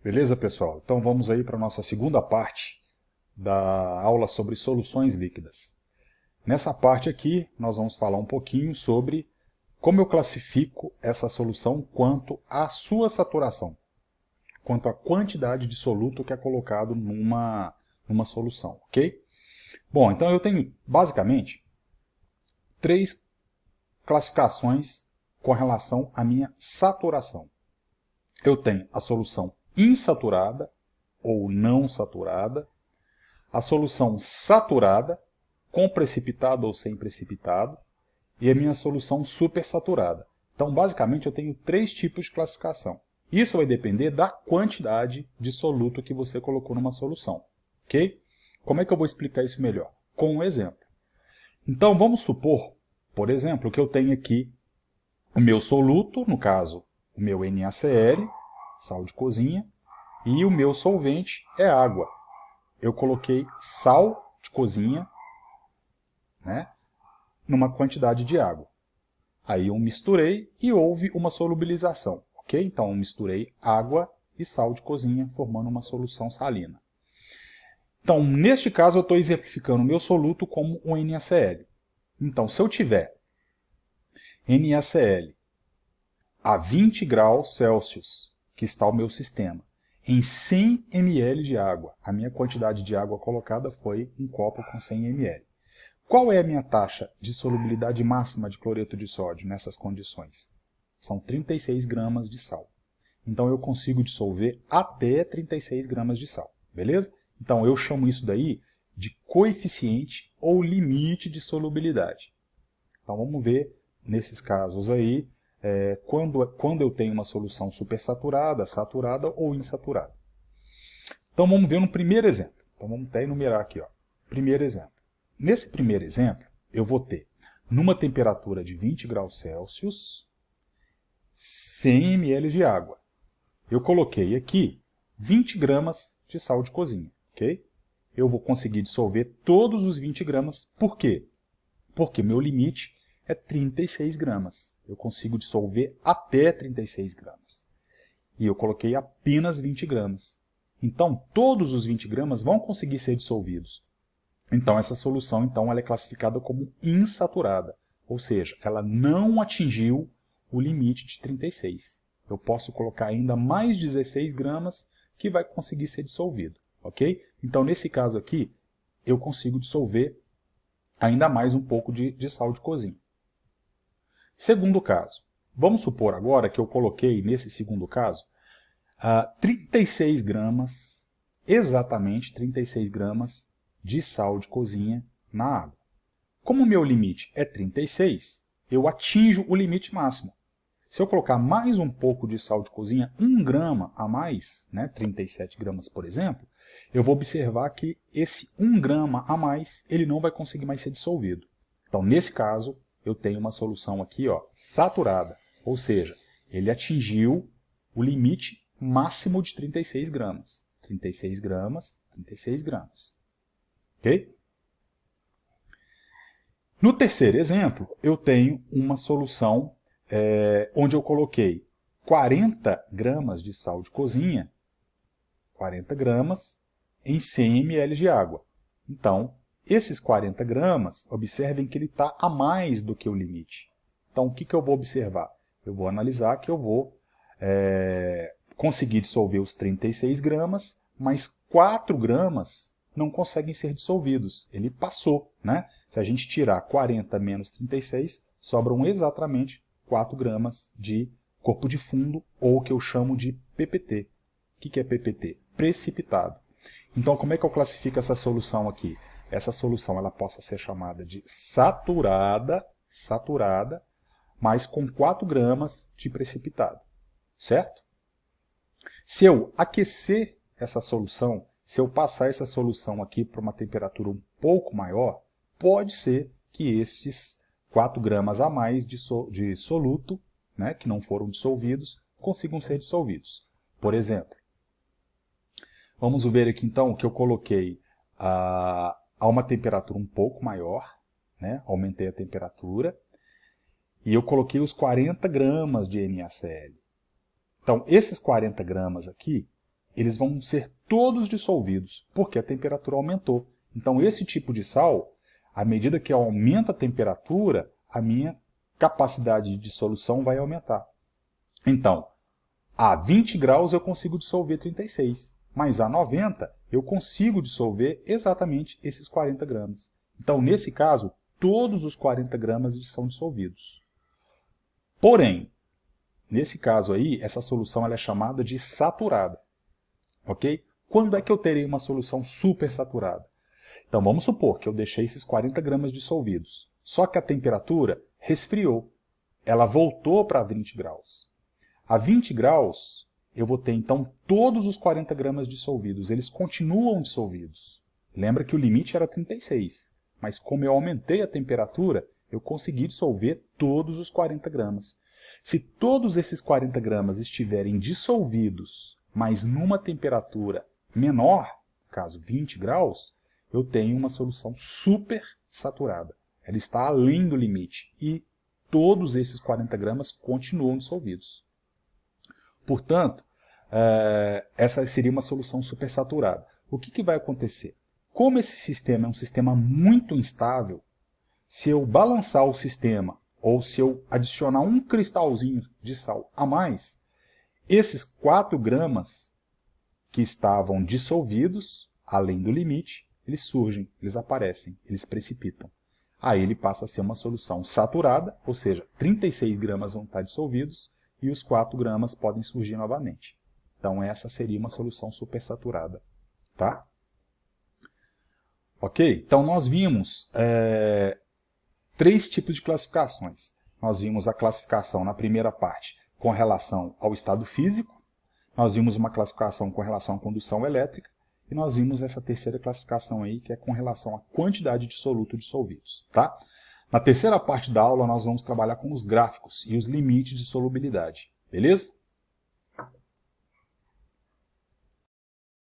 Beleza, pessoal? Então vamos aí para a nossa segunda parte da aula sobre soluções líquidas. Nessa parte aqui, nós vamos falar um pouquinho sobre como eu classifico essa solução quanto à sua saturação, quanto à quantidade de soluto que é colocado numa solução, ok? Bom, então eu tenho basicamente três classificações com relação à minha saturação. Eu tenho a solução insaturada ou não saturada, a solução saturada, com precipitado ou sem precipitado, e a minha solução supersaturada. Então, basicamente, eu tenho três tipos de classificação. Isso vai depender da quantidade de soluto que você colocou numa solução. Ok? Como é que eu vou explicar isso melhor? Com um exemplo. Então, vamos supor, por exemplo, que eu tenho aqui o meu soluto, no caso, o meu NaCl, sal de cozinha, e o meu solvente é água. Eu coloquei sal de cozinha, né, numa quantidade de água. Aí eu misturei e houve uma solubilização, ok? Então eu misturei água e sal de cozinha, formando uma solução salina. Então, neste caso, eu estou exemplificando o meu soluto como um NaCl. Então, se eu tiver NaCl a 20 graus Celsius, que está o meu sistema, em 100 ml de água, a minha quantidade de água colocada foi um copo com 100 ml. Qual é a minha taxa de solubilidade máxima de cloreto de sódio nessas condições? São 36 gramas de sal. Então eu consigo dissolver até 36 gramas de sal, beleza? Então eu chamo isso daí de coeficiente ou limite de solubilidade. Então vamos ver nesses casos aí, quando eu tenho uma solução supersaturada, saturada ou insaturada. Então vamos ver no primeiro exemplo. Então vamos até enumerar aqui, ó. Primeiro exemplo. Nesse primeiro exemplo, eu vou ter, numa temperatura de 20 graus Celsius, 100 ml de água. Eu coloquei aqui 20 gramas de sal de cozinha, ok? Eu vou conseguir dissolver todos os 20 gramas. Por quê? Porque meu limite é 36 gramas. Eu consigo dissolver até 36 gramas. E eu coloquei apenas 20 gramas. Então, todos os 20 gramas vão conseguir ser dissolvidos. Então, essa solução ela é classificada como insaturada, ou seja, ela não atingiu o limite de 36. Eu posso colocar ainda mais 16 gramas que vai conseguir ser dissolvido, ok? Então, nesse caso aqui, eu consigo dissolver ainda mais um pouco de sal de cozinha. Segundo caso, vamos supor agora que eu coloquei, nesse segundo caso, 36 gramas, exatamente 36 gramas, de sal de cozinha na água. Como o meu limite é 36, eu atinjo o limite máximo. Se eu colocar mais um pouco de sal de cozinha, 1 grama a mais, 37 gramas por exemplo, eu vou observar que esse 1 grama a mais, ele não vai conseguir mais ser dissolvido. Então, nesse caso, eu tenho uma solução aqui, ó, saturada, ou seja, ele atingiu o limite máximo de 36 gramas. 36 gramas, 36 gramas. Ok? No terceiro exemplo, eu tenho uma solução onde eu coloquei 40 gramas de sal de cozinha, 40 gramas, em 100 ml de água. Então, esses 40 gramas, observem que ele está a mais do que o limite. Então, o que eu vou observar? Eu vou analisar que eu vou conseguir dissolver os 36 gramas, mas 4 gramas não conseguem ser dissolvidos. Ele passou, né? Se a gente tirar 40 menos 36, sobram exatamente 4 gramas de corpo de fundo, ou o que eu chamo de PPT. O que é PPT? Precipitado. Então, como é que eu classifico essa solução aqui? Essa solução ela possa ser chamada de saturada, mas com 4 gramas de precipitado. Certo? Se eu aquecer essa solução, se eu passar essa solução aqui para uma temperatura um pouco maior, pode ser que estes 4 gramas a mais de soluto, que não foram dissolvidos, consigam ser dissolvidos. Por exemplo, vamos ver aqui então que eu coloquei a uma temperatura um pouco maior, aumentei a temperatura, e eu coloquei os 40 gramas de NaCl. Então, esses 40 gramas aqui, eles vão ser todos dissolvidos, porque a temperatura aumentou. Então, esse tipo de sal, à medida que aumenta a temperatura, a minha capacidade de dissolução vai aumentar. Então, a 20 graus eu consigo dissolver 36, mas a 90 eu consigo dissolver exatamente esses 40 gramas. Então, nesse caso, todos os 40 gramas são dissolvidos. Porém, nesse caso aí, essa solução ela é chamada de saturada. Ok? Quando é que eu terei uma solução supersaturada? Então, vamos supor que eu deixei esses 40 gramas dissolvidos. Só que a temperatura resfriou. Ela voltou para 20 graus. A 20 graus, eu vou ter, então, todos os 40 gramas dissolvidos. Eles continuam dissolvidos. Lembra que o limite era 36. Mas como eu aumentei a temperatura, eu consegui dissolver todos os 40 gramas. Se todos esses 40 gramas estiverem dissolvidos, mas numa temperatura menor, caso 20 graus, eu tenho uma solução super saturada. Ela está além do limite e todos esses 40 gramas continuam dissolvidos. Portanto, essa seria uma solução supersaturada. O que vai acontecer? Como esse sistema é um sistema muito instável, se eu balançar o sistema ou se eu adicionar um cristalzinho de sal a mais, esses 4 gramas que estavam dissolvidos, além do limite, eles surgem, eles aparecem, eles precipitam. Aí ele passa a ser uma solução saturada, ou seja, 36 gramas vão estar dissolvidos e os 4 gramas podem surgir novamente. Então essa seria uma solução supersaturada. Tá? Ok? Então nós vimos 3 tipos de classificações. Nós vimos a classificação na primeira parte com relação ao estado físico, nós vimos uma classificação com relação à condução elétrica, e nós vimos essa terceira classificação aí, que é com relação à quantidade de soluto dissolvidos. Tá? Na terceira parte da aula, nós vamos trabalhar com os gráficos e os limites de solubilidade. Beleza?